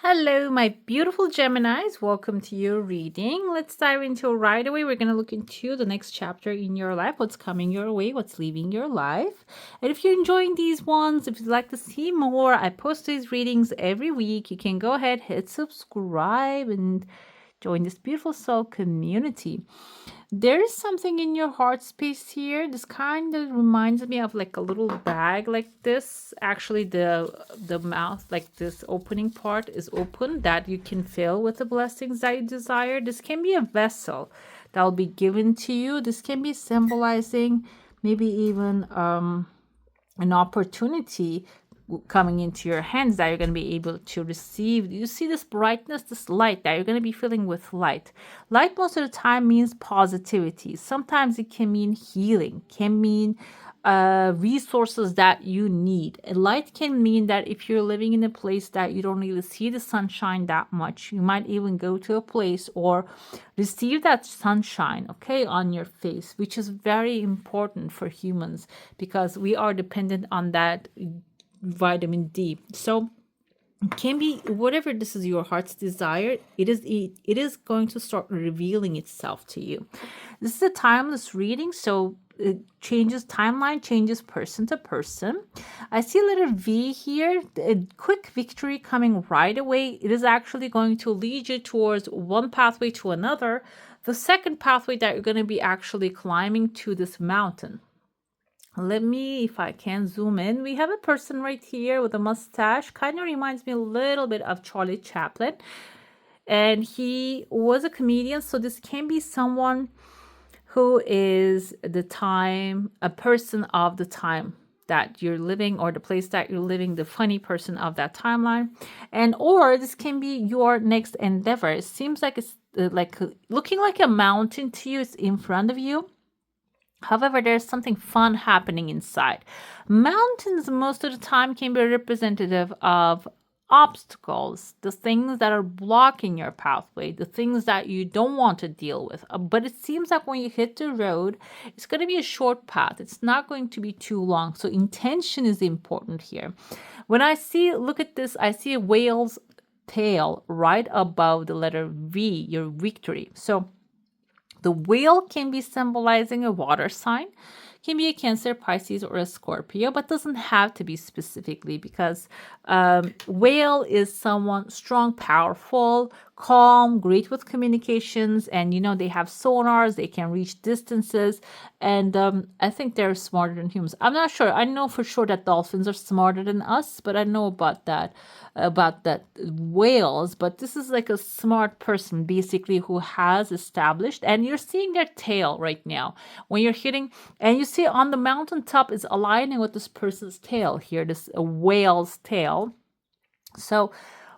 Hello, my beautiful Geminis. Welcome to your reading. Let's dive into it right away. We're going to look into the next chapter in your life, what's coming your way, what's leaving your life. And if you're enjoying these ones, if you'd like to see more, I post these readings every week. You can go ahead, hit subscribe, and join this beautiful soul community. There is something in your heart space here. This kind of reminds me of like a little bag like this. Actually, the mouth, like this opening part is open that you can fill with the blessings that you desire. This can be a vessel that will be given to you. This can be symbolizing maybe even an opportunity coming into your hands that you're going to be able to receive. You see this brightness, this light that you're going to be filling with light. Light most of the time means positivity. Sometimes it can mean healing, can mean resources that you need. And light can mean that if you're living in a place that you don't really see the sunshine that much, you might even go to a place or receive that sunshine, okay, on your face, which is very important for humans because we are dependent on that vitamin D. So it can be whatever this is your heart's desire, it is going to start revealing itself to you. This is a timeless reading, so it changes, timeline changes person to person. I see a letter V here, a quick victory coming right away. It is actually going to lead you towards one pathway to another. The second pathway that you're going to be actually climbing to this mountain. Let me, if I can, zoom in. We have a person right here with a mustache. Kind of reminds me a little bit of Charlie Chaplin. And he was a comedian, so this can be someone who is a person of the time that you're living or the place that you're living, the funny person of that timeline. And or this can be your next endeavor. It seems like it's looking like a mountain to you. It's in front of you. However, there's something fun happening inside. Mountains, most of the time, can be representative of obstacles, the things that are blocking your pathway, the things that you don't want to deal with. But it seems like when you hit the road, it's going to be a short path. It's not going to be too long. So intention is important here. When look at this, I see a whale's tail right above the letter V, your victory. So the whale can be symbolizing a water sign, can be a Cancer, Pisces, or a Scorpio, but doesn't have to be specifically because whale is someone strong, powerful, calm, great with communications, and they have sonars, they can reach distances, and I think they're smarter than humans. I'm not sure. I know for sure that dolphins are smarter than us, but I know about that whales. But this is like a smart person basically who has established, and you're seeing their tail right now when you're hitting, and you see on the mountaintop is aligning with this person's tail here, this whale's tail. So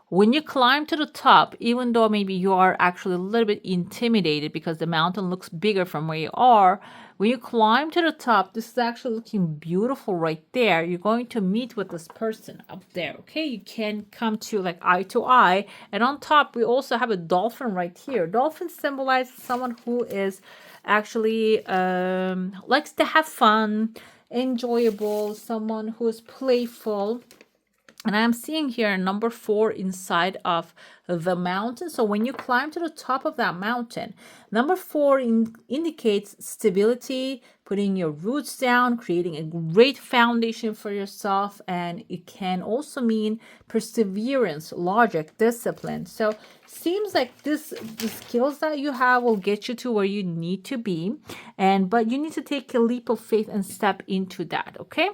when you climb to the top, even though maybe you are actually a little bit intimidated because the mountain looks bigger from where you are, when you climb to the top, this is actually looking beautiful right there. You're going to meet with this person up there, okay? You can come to like eye to eye. And on top, we also have a dolphin right here. Dolphin symbolizes someone who is actually likes to have fun, enjoyable, someone who is playful. And I'm seeing here number 4 inside of the mountain. So when you climb to the top of that mountain, number 4 indicates stability, putting your roots down, creating a great foundation for yourself. And it can also mean perseverance, logic, discipline. So seems like the skills that you have will get you to where you need to be. But you need to take a leap of faith and step into that, okay?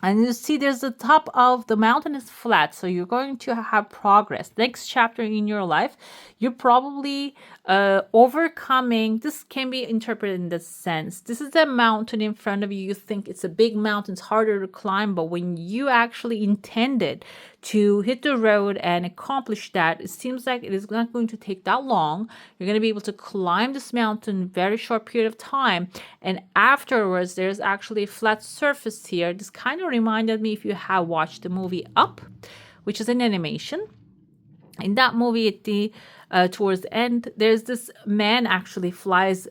And you see there's the top of the mountain is flat, so you're going to have progress. Next chapter in your life, you're probably overcoming. This can be interpreted in this sense. This is a mountain in front of you. You think it's a big mountain, it's harder to climb, but when you actually intended to hit the road and accomplish that, it seems like it is not going to take that long. You're going to be able to climb this mountain in a very short period of time. And afterwards, there's actually a flat surface here. This kind of reminded me if you have watched the movie Up, which is an animation. In that movie, at the towards the end, there's this man actually flies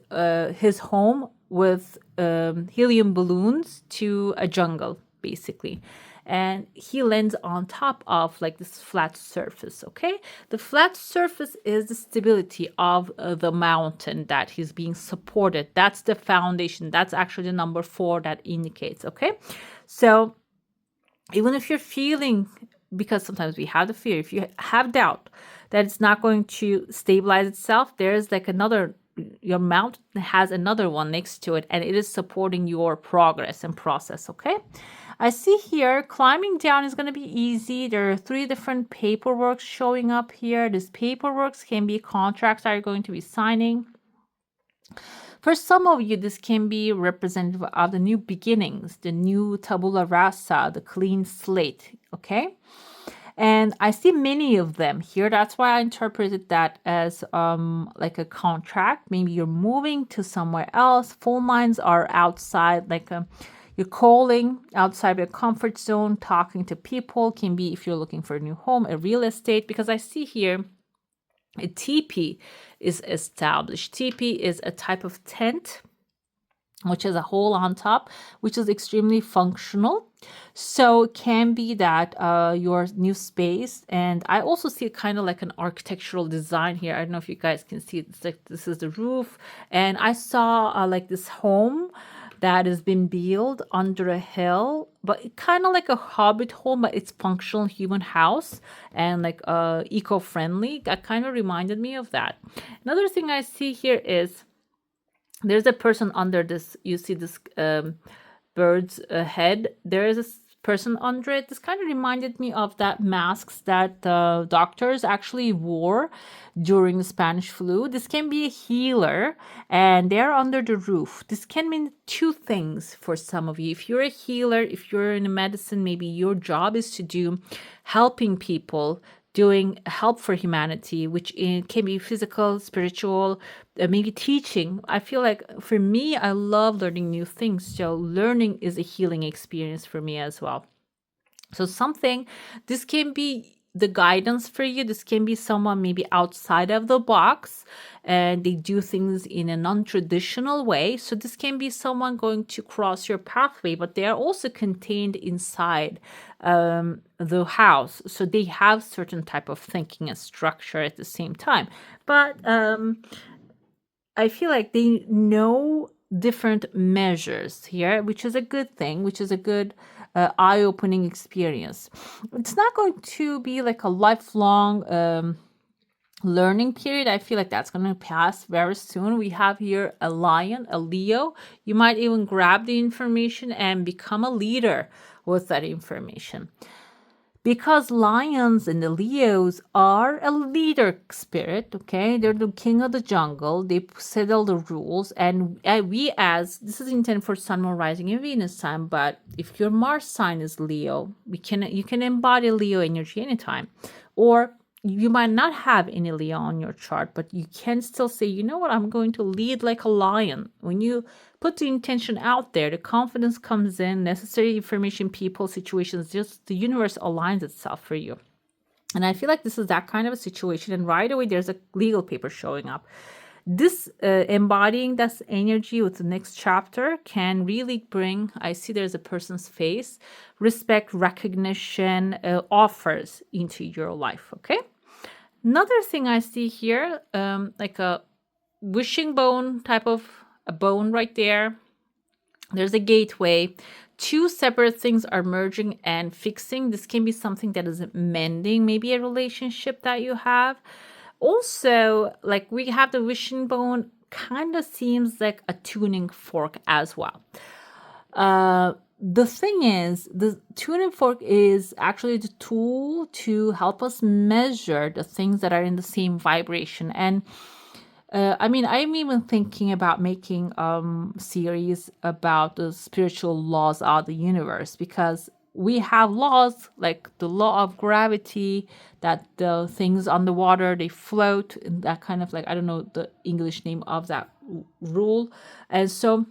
his home with helium balloons to a jungle, basically. and he lands on top of like this flat surface. Okay, the flat surface is the stability of the mountain that he's being supported. That's the foundation. That's actually the number 4 that indicates. Okay, so even if you're feeling, because sometimes we have the fear, if you have doubt that it's not going to stabilize itself, there's like another, your mountain has another one next to it, and it is supporting your progress and process. Okay, I see here climbing down is going to be easy. There are 3 different paperwork showing up here. These paperwork can be contracts that you're going to be signing. For some of you, this can be representative of the new beginnings, the new tabula rasa, the clean slate, okay? And I see many of them here. That's why I interpreted that as like a contract. Maybe you're moving to somewhere else. Phone lines are outside, like you're calling outside your comfort zone, talking to people. Can be if you're looking for a new home, a real estate, because I see here a teepee is established. Teepee is a type of tent, which has a hole on top, which is extremely functional. So it can be that your new space, and I also see kind of like an architectural design here. I don't know if you guys can see it. It's like this is the roof, and I saw like this home that has been built under a hill, but it kind of like a hobbit home, but it's functional human house and like eco-friendly. That kind of reminded me of that. Another thing I see here is there's a person under this. You see this bird's head. There is a person under it. This kind of reminded me of that masks that doctors actually wore during the Spanish flu. This can be a healer, and they're under the roof. This can mean 2 things for some of you. If you're a healer, if you're in medicine, maybe your job is to do helping people, doing help for humanity, which can be physical, spiritual, maybe teaching. I feel like for me, I love learning new things. So learning is a healing experience for me as well. So this can be the guidance for you. This can be someone maybe outside of the box and they do things in a non-traditional way. So this can be someone going to cross your pathway, but they are also contained inside the house. So they have certain type of thinking and structure at the same time. But I feel like they know different measures here, which is a good thing, which is a good eye-opening experience. It's not going to be like a lifelong learning period. I feel like that's going to pass very soon. We have here a lion, a Leo. You might even grab the information and become a leader with that information. Because lions and the Leos are a leader spirit, okay? They're the king of the jungle. They settle the rules. And this is intended for Sun, Moon, Rising, and Venus sign, but if your Mars sign is Leo, you can embody Leo energy anytime. Or you might not have any Leo on your chart, but you can still say, you know what, I'm going to lead like a lion. When you put the intention out there, the confidence comes in, necessary information, people, situations, just the universe aligns itself for you. And I feel like this is that kind of a situation. And right away, there's a legal paper showing up. This embodying this energy with the next chapter can really bring, I see there's a person's face, respect, recognition, offers into your life, okay? Another thing I see here, like a wishing bone type of a bone right there. There's a gateway. 2 separate things are merging and fixing. This can be something that is mending, maybe a relationship that you have. Also, like we have the wishing bone, kind of seems like a tuning fork as well. The thing is, the tuning fork is actually the tool to help us measure the things that are in the same vibration. And I'm even thinking about making series about the spiritual laws of the universe, because we have laws like the law of gravity, that the things on the water, they float, and that kind of like, I don't know the English name of that rule. And so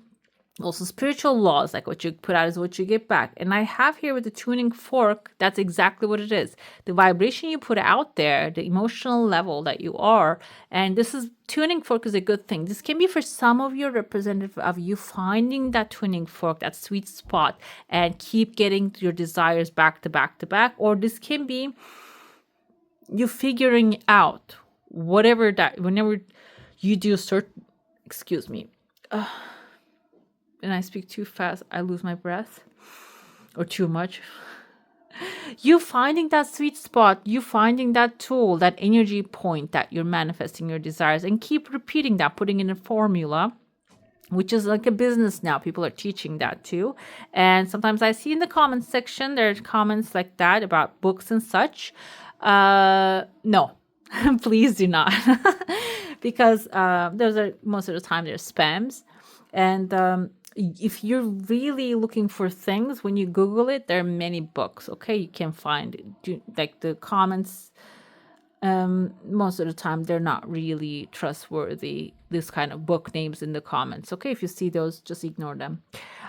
Also spiritual laws, like what you put out is what you get back. And I have here with the tuning fork, that's exactly what it is. The vibration you put out there, the emotional level that you are, and this is tuning fork is a good thing. This can be for some of you representative of you finding that tuning fork, that sweet spot, and keep getting your desires back to back to back. Or this can be you figuring out whatever that, whenever you do certain, excuse me, and I speak too fast, I lose my breath, or too much. You finding that sweet spot, you finding that tool, that energy point that you're manifesting your desires, and keep repeating that, putting in a formula, which is like a business now. People are teaching that too. And sometimes I see in the comments section, there's comments like that about books and such. No, please do not. Because those are most of the time they're spams. And if you're really looking for things, when you Google it, there are many books. Okay, you can find it. Like the comments, most of the time they're not really trustworthy. This kind of book names in the comments. Okay, if you see those, just ignore them.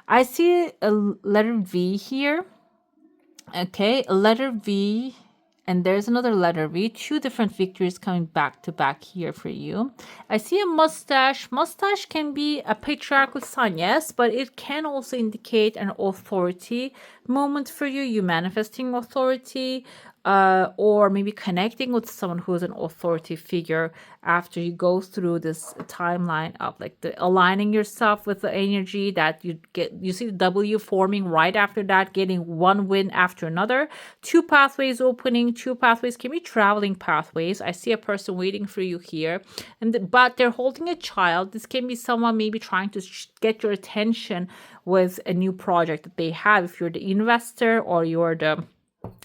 I see a letter V here. Okay, a letter V. And there's another letter V, 2 different victories coming back to back here for you. I see a mustache. Mustache can be a patriarchal sign, yes, but it can also indicate an authority moment for you. You manifesting authority, or maybe connecting with someone who is an authority figure after you go through this timeline of like the aligning yourself with the energy that you get. You see the W forming right after that, getting one win after another. 2 pathways opening. 2 pathways can be traveling pathways. I see a person waiting for you here, but they're holding a child. This can be someone maybe trying to get your attention with a new project that they have. If you're the investor or you're the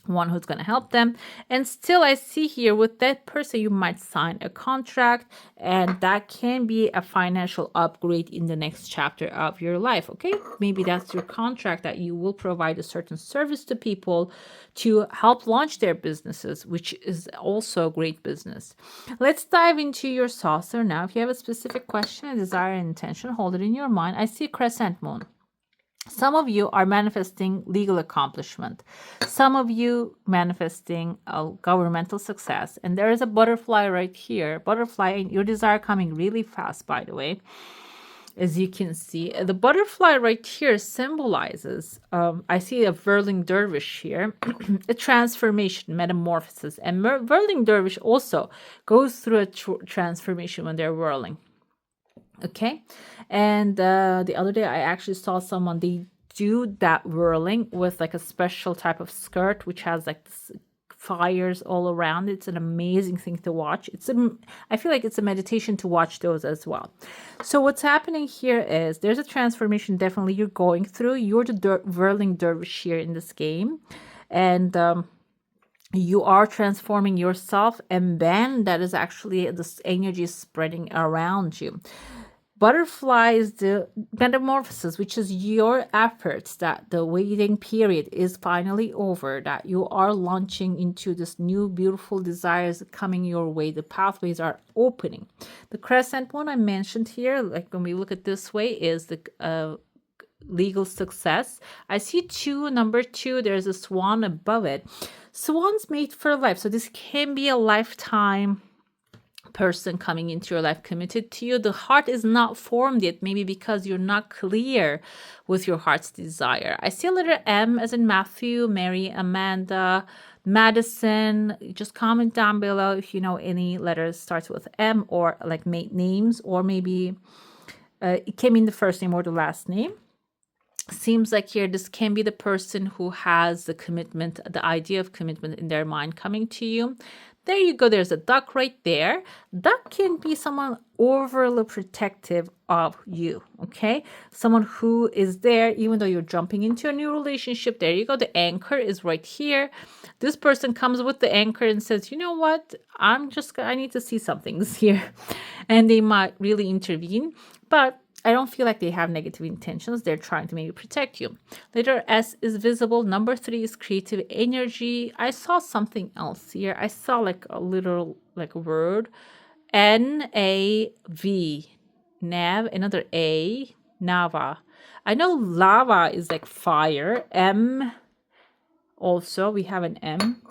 one who's going to help them. And still I see here with that person you might sign a contract, and that can be a financial upgrade in the next chapter of your life. Okay, maybe that's your contract that you will provide a certain service to people to help launch their businesses, which is also a great business. Let's dive into your saucer now. If you have a specific question, a desire, and intention, hold it in your mind. I see a crescent moon. Some of you are manifesting legal accomplishment. Some of you manifesting a governmental success. And there is a butterfly right here. Butterfly, and your desire coming really fast, by the way. As you can see, the butterfly right here symbolizes, I see a whirling dervish here, a transformation, metamorphosis. And whirling dervish also goes through a transformation when they're whirling. Okay, and the other day I actually saw someone, they do that whirling with like a special type of skirt which has like fires all around. It's an amazing thing to watch. I feel like it's a meditation to watch those as well. So what's happening here is there's a transformation definitely you're going through. You're the whirling dervish here in this game, and you are transforming yourself, and then that is actually this energy spreading around you. Butterfly is the metamorphosis, which is your efforts that the waiting period is finally over, that you are launching into this new beautiful desires coming your way. The pathways are opening. The crescent one I mentioned here, like when we look at this way, is the legal success. I see 2, number 2, there's a swan above it. Swans mate for life. So this can be a lifetime person coming into your life committed to you. The heart is not formed yet, maybe because you're not clear with your heart's desire. I see a letter M as in Matthew, Mary, Amanda, Madison. Just comment down below if you know any letters starts with M, or like mate names, or maybe it can mean the first name or the last name. Seems like here this can be the person who has the commitment, the idea of commitment in their mind coming to you. There you go. There's a duck right there. Duck can be someone overly protective of you, okay? Someone who is there even though you're jumping into a new relationship. There you go. The anchor is right here. This person comes with the anchor and says, you know what? I need to see some things here. And they might really intervene, but I don't feel like they have negative intentions. They're trying to maybe protect you. Letter S is visible. Number 3 is creative energy. I saw something else here. I saw like a little like word. N-A-V. Nav. Another A. Nava. I know lava is like fire. M, also we have an M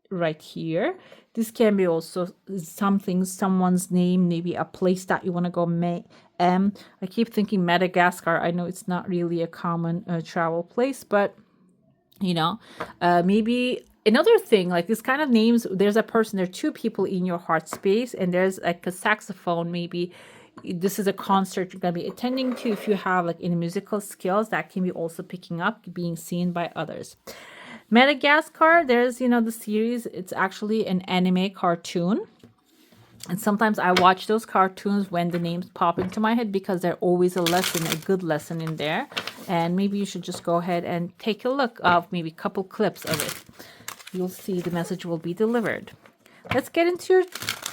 right here. This can be also something, someone's name, maybe a place that you want to go. I keep thinking Madagascar. I know it's not really a common travel place, but maybe another thing, like this kind of names, there's a person, there are two people in your heart space, and there's like a saxophone. Maybe this is a concert you're going to be attending to. If you have like any musical skills, that can be also picking up, being seen by others. Madagascar, there's, the series, it's actually an anime cartoon. And sometimes I watch those cartoons when the names pop into my head, because there's always a lesson, a good lesson in there. And maybe you should just go ahead and take a look of maybe a couple clips of it. You'll see the message will be delivered. Let's get into your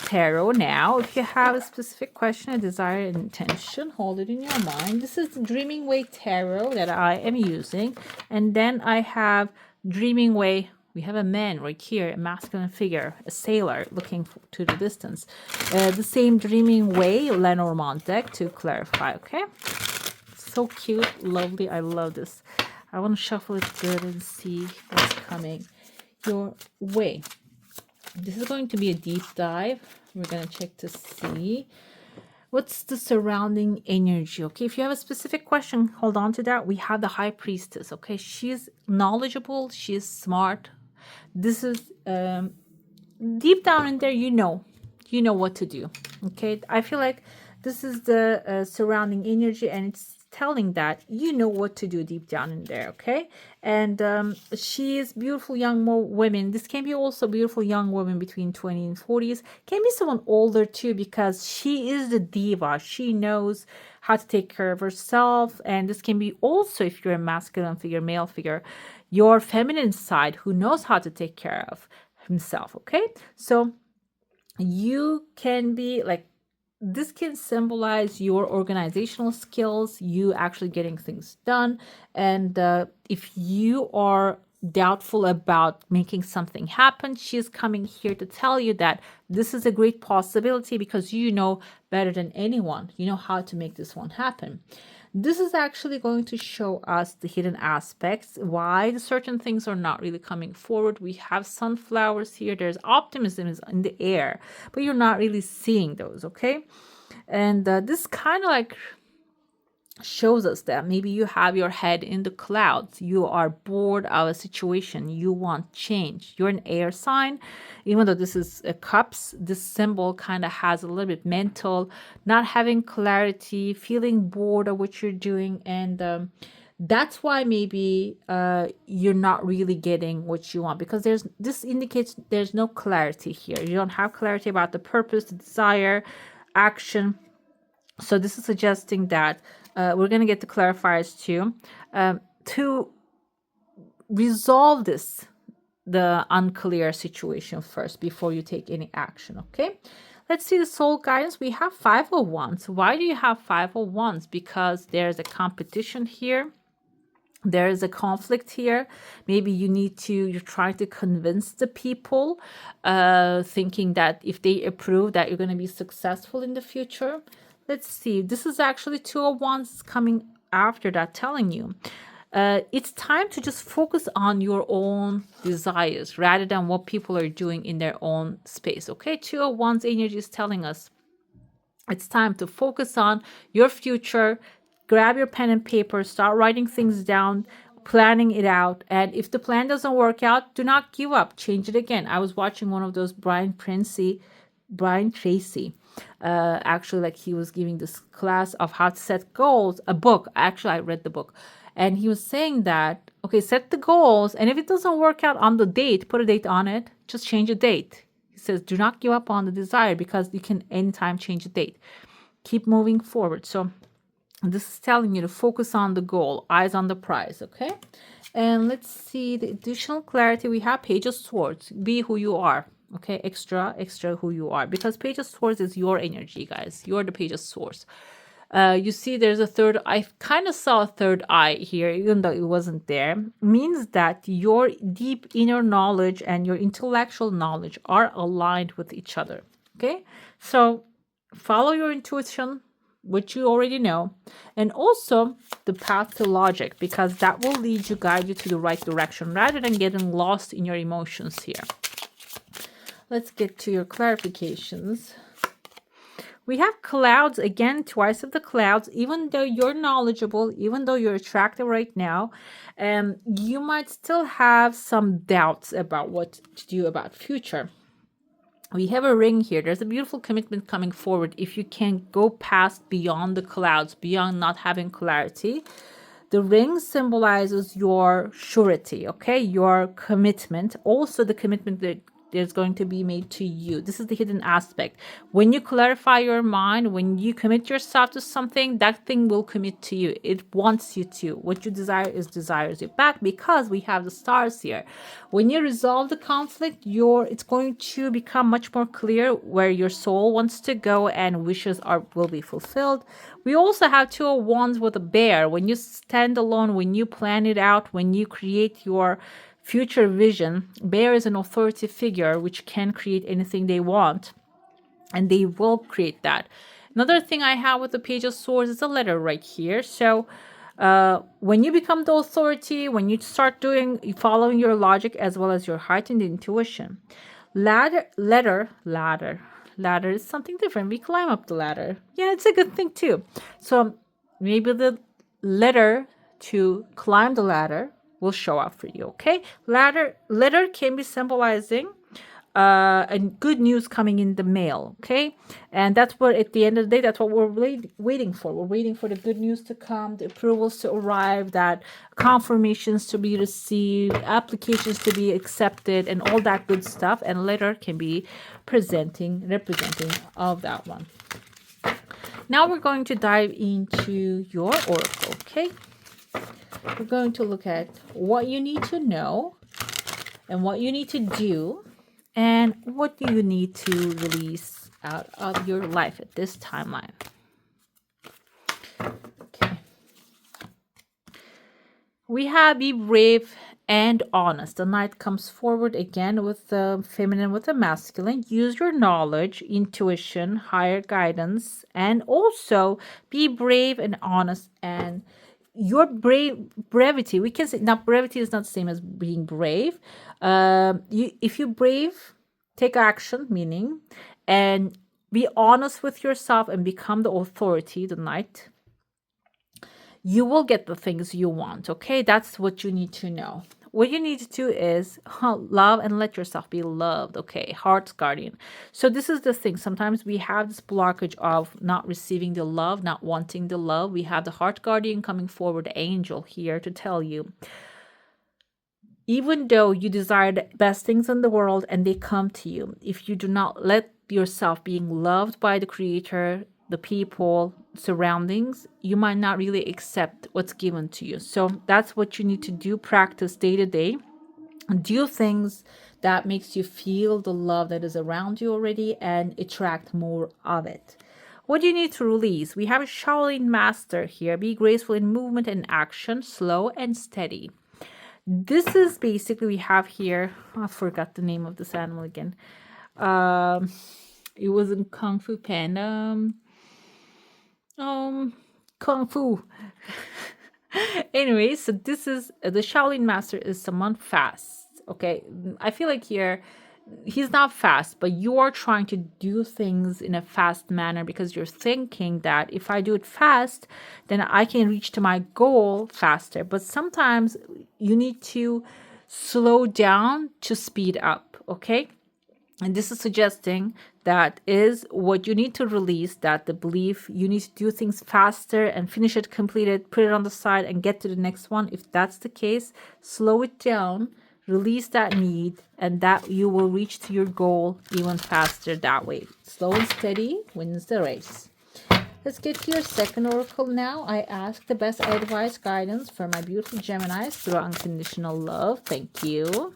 tarot now. If you have a specific question, a desire, an intention, hold it in your mind. This is the Dreaming Way Tarot that I am using. And then I have Dreaming Way. We have a man right here, a masculine figure, a sailor looking to the distance. The same Dreaming Way Lenormand deck to clarify, okay? So cute, lovely. I love this. I want to shuffle it good and see what's coming your way. This is going to be a deep dive. We're going to check to see what's the surrounding energy. Okay, if you have a specific question, hold on to that. We have the High Priestess. Okay, she's knowledgeable, she's smart. This is deep down in there, you know what to do. Okay, I feel like this is the surrounding energy, and it's telling that you know what to do deep down in there. Okay, and she is beautiful young women. This can be also beautiful young women between 20 and 40s. Can be someone older too, because she is the diva. She knows how to take care of herself. And this can be also, if you're a masculine figure, male figure, your feminine side, who knows how to take care of himself. Okay, so you can be like, this can symbolize your organizational skills, you actually getting things done. And if you are doubtful about making something happen, she's coming here to tell you that this is a great possibility, because you know better than anyone, you know how to make this one happen. This is actually going to show us the hidden aspects, why certain things are not really coming forward. We have sunflowers here. There's optimism is in the air, but you're not really seeing those, okay? And this kind of like shows us that maybe you have your head in the clouds. You are bored of a situation. You want change. You're an air sign. Even though this is a cups, this symbol kind of has a little bit mental, not having clarity, feeling bored of what you're doing. And that's why maybe you're not really getting what you want, because this indicates there's no clarity here. You don't have clarity about the purpose, the desire, action. So this is suggesting that we're going to get the clarifiers too, to resolve the unclear situation first before you take any action. Okay, let's see the soul guidance. We have 5 of Wands. Why do you have 5 of Wands? Because there's a competition here. There is a conflict here. Maybe you're trying to convince the people, thinking that if they approve that you're going to be successful in the future. Let's see. This is actually 2 of Wands coming after that, telling you it's time to just focus on your own desires rather than what people are doing in their own space. Okay, 2 of Wands energy is telling us it's time to focus on your future. Grab your pen and paper, start writing things down, planning it out. And if the plan doesn't work out, do not give up. Change it again. I was watching one of those Brian Tracy. Actually, like, he was giving this class of how to set goals, a book. Actually, I read the book. And he was saying that, okay, set the goals. And if it doesn't work out on the date, put a date on it. Just change a date. He says, do not give up on the desire, because you can anytime change a date. Keep moving forward. So this is telling you to focus on the goal, eyes on the prize, okay? And let's see the additional clarity. We have Page of Swords. Be who you are, okay? Extra who you are, because Page of Swords is your energy, guys. You're the Page of Swords. You see there's a third, I kind of saw a third eye here, even though it wasn't there. Means that your deep inner knowledge and your intellectual knowledge are aligned with each other, okay? So follow your intuition. which you already know, and also the path to logic, because that will lead you, guide you to the right direction rather than getting lost in your emotions here. Let's get to your clarifications. We have clouds again, twice of the clouds. Even though you're knowledgeable, even though you're attractive right now, you might still have some doubts about what to do about future. We have a ring here. There's a beautiful commitment coming forward. If you can go past beyond the clouds, beyond not having clarity, the ring symbolizes your surety, okay? Your commitment. Also the commitment that is going to be made to you. This is the hidden aspect. When you clarify your mind, when you commit yourself to something, that thing will commit to you. It wants you to. What you desire is desires you back, because we have the stars here. When you resolve the conflict, it's going to become much more clear where your soul wants to go, and wishes will be fulfilled. We also have Two of Wands with a bear. When you stand alone, when you plan it out, when you create your future vision, bear is an authority figure which can create anything they want, and they will create that. Another thing I have with the Page of Swords is a letter right here. So when you become the authority, when you start following your logic as well as your heightened intuition, ladder is something different. We climb up the ladder. Yeah, it's a good thing too. So maybe the letter to climb the ladder will show up for you, okay? Letter can be symbolizing and good news coming in the mail, okay? And that's what, at the end of the day, that's what we're waiting for. We're waiting for the good news to come, the approvals to arrive, that confirmations to be received, applications to be accepted, and all that good stuff. And letter can be representing of that one. Now we're going to dive into your oracle, okay? We're going to look at what you need to know and what you need to do, and what do you need to release out of your life at this timeline. Okay. We have be brave and honest. The Knight comes forward again with the feminine, with the masculine. Use your knowledge, intuition, higher guidance, and also be brave and honest. And your brevity, we can say now, brevity is not the same as being brave. If you're brave, take action, meaning, and be honest with yourself and become the authority, the Knight, you will get the things you want, okay? That's what you need to know. What you need to do is love and let yourself be loved, okay? Heart's guardian. So this is the thing. Sometimes we have this blockage of not receiving the love, not wanting the love. We have the heart guardian coming forward, angel here to tell you, even though you desire the best things in the world and they come to you, if you do not let yourself being loved by the creator, the people, surroundings, you might not really accept what's given to you. So that's what you need to do. Practice day to day. Do things that makes you feel the love that is around you already and attract more of it. What do you need to release? We have a Shaolin master here. Be graceful in movement and action, slow and steady. This is basically, we have here, I forgot the name of this animal again. It was in Kung Fu Panda. Kung Fu. Anyway, so this is the Shaolin master is someone fast. Okay, I feel like here he's not fast, but you are trying to do things in a fast manner because you're thinking that if I do it fast, then I can reach to my goal faster. But sometimes you need to slow down to speed up, okay? And this is suggesting that is what you need to release, that the belief you need to do things faster and finish it, complete it, put it on the side and get to the next one. If that's the case, slow it down, release that need, and that you will reach to your goal even faster that way. Slow and steady wins the race. Let's get to your second oracle now. I ask the best advice, guidance for my beautiful Geminis through unconditional love. Thank you.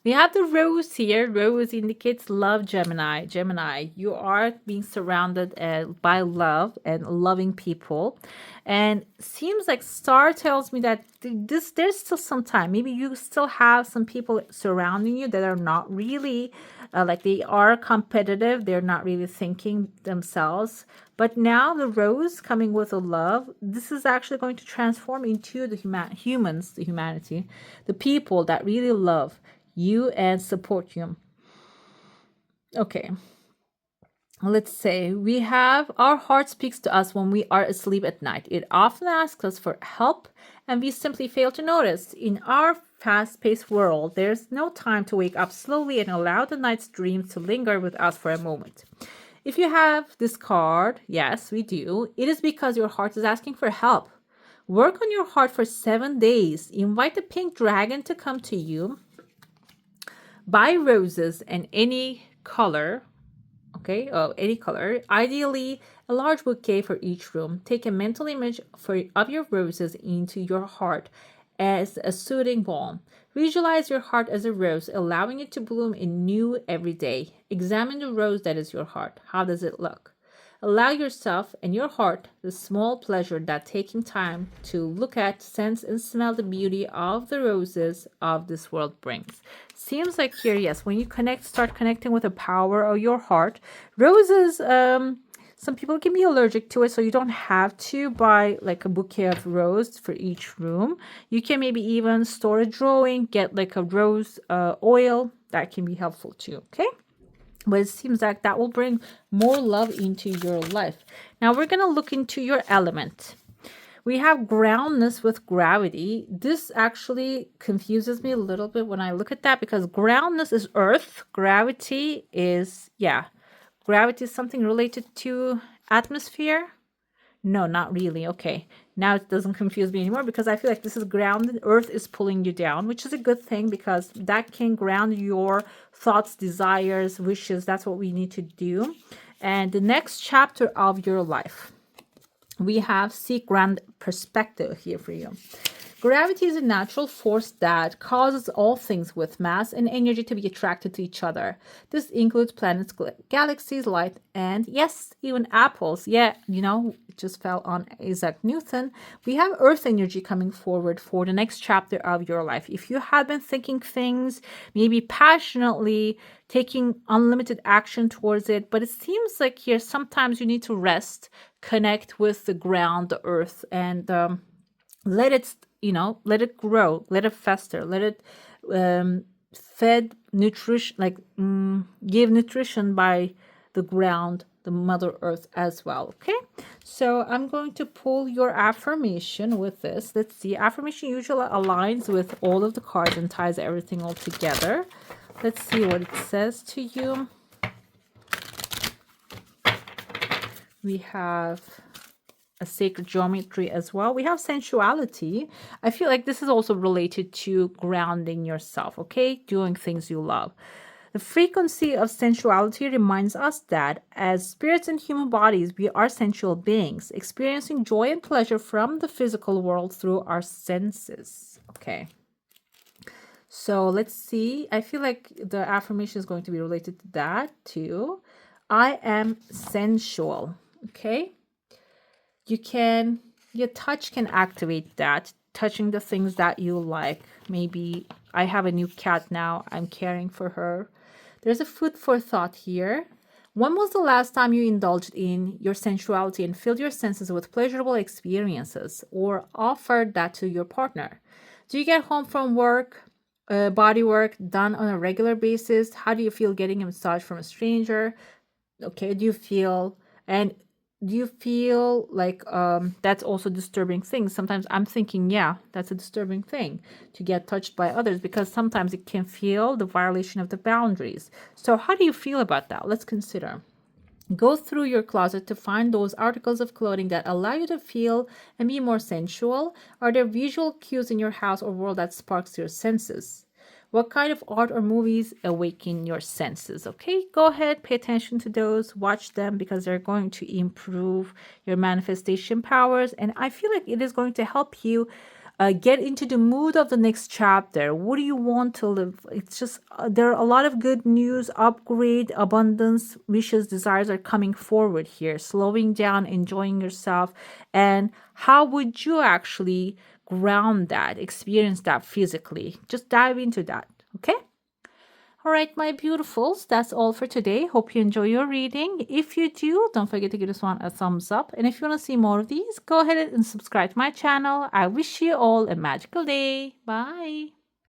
We have the rose here. Rose indicates love, Gemini. Gemini, you are being surrounded by love and loving people. And seems like star tells me that there's still some time. Maybe you still have some people surrounding you that are not really like they are competitive. They're not really thinking themselves. But now the rose coming with a love, this is actually going to transform into the humans, the humanity, the people that really love you and support you. Okay, let's say we have our heart speaks to us when we are asleep at night. It often asks us for help, and we simply fail to notice. In our fast paced world, there's no time to wake up slowly and allow the night's dreams to linger with us for a moment. If you have this card, yes, we do, it is because your heart is asking for help. Work on your heart for 7 days. Invite the pink dragon to come to you. Buy roses in any color, okay, any color. Ideally, a large bouquet for each room. Take a mental image of your roses into your heart as a soothing balm. Visualize your heart as a rose, allowing it to bloom anew every day. Examine the rose that is your heart. How does it look? Allow yourself and your heart the small pleasure that taking time to look at, sense, and smell the beauty of the roses of this world brings. Seems like here, yes, when you start connecting with the power of your heart. Roses, some people can be allergic to it, so you don't have to buy like a bouquet of roses for each room. You can maybe even store a drawing, get like a rose oil. That can be helpful too, okay? But it seems like that will bring more love into your life. Now we're going to look into your element. We have groundness with gravity. This actually confuses me a little bit when I look at that because groundness is earth. Gravity is, gravity is something related to atmosphere. No, not really. Okay. Now it doesn't confuse me anymore because I feel like this is grounded. Earth is pulling you down, which is a good thing because that can ground your thoughts, desires, wishes. That's what we need to do. And the next chapter of your life, we have seek grand perspective here for you. Gravity is a natural force that causes all things with mass and energy to be attracted to each other. This includes planets, galaxies, light, and yes, even apples. Yeah, it just fell on Isaac Newton. We have earth energy coming forward for the next chapter of your life. If you have been thinking things, maybe passionately, taking unlimited action towards it, but it seems like here sometimes you need to rest, connect with the ground, the earth, and let it grow, let it fester, let it fed nutrition, give nutrition by the ground, the mother earth as well. Okay, so I'm going to pull your affirmation with this. Let's see. Affirmation usually aligns with all of the cards and ties everything all together. Let's see what it says to you. We have a sacred geometry as well. We have sensuality. I feel like this is also related to grounding yourself, okay? Doing things you love. The frequency of sensuality reminds us that as spirits in human bodies, we are sensual beings, experiencing joy and pleasure from the physical world through our senses. Okay. So let's see. I feel like the affirmation is going to be related to that too. I am sensual. Okay. Your touch can activate that, touching the things that you like. Maybe I have a new cat now. I'm caring for her. There's a food for thought here. When was the last time you indulged in your sensuality and filled your senses with pleasurable experiences or offered that to your partner? Do you get home from work, body work done on a regular basis? How do you feel getting a massage from a stranger? Okay, do you feel like that's also a disturbing thing? Sometimes I'm thinking, yeah, that's a disturbing thing to get touched by others because sometimes it can feel the violation of the boundaries. So how do you feel about that? Let's consider. Go through your closet to find those articles of clothing that allow you to feel and be more sensual. Are there visual cues in your house or world that sparks your senses? What kind of art or movies awaken your senses? Okay, go ahead, pay attention to those, watch them because they're going to improve your manifestation powers. And I feel like it is going to help you get into the mood of the next chapter. What do you want to live? It's just there are a lot of good news, upgrade, abundance, wishes, desires are coming forward here. Slowing down, enjoying yourself, and how would you actually ground that, experience that physically? Just dive into that. Okay. All right, my beautifuls, that's all for today. Hope you enjoy your reading. If you do, don't forget to give this one a thumbs up. And if you want to see more of these, go ahead and subscribe to my channel. I wish you all a magical day. Bye.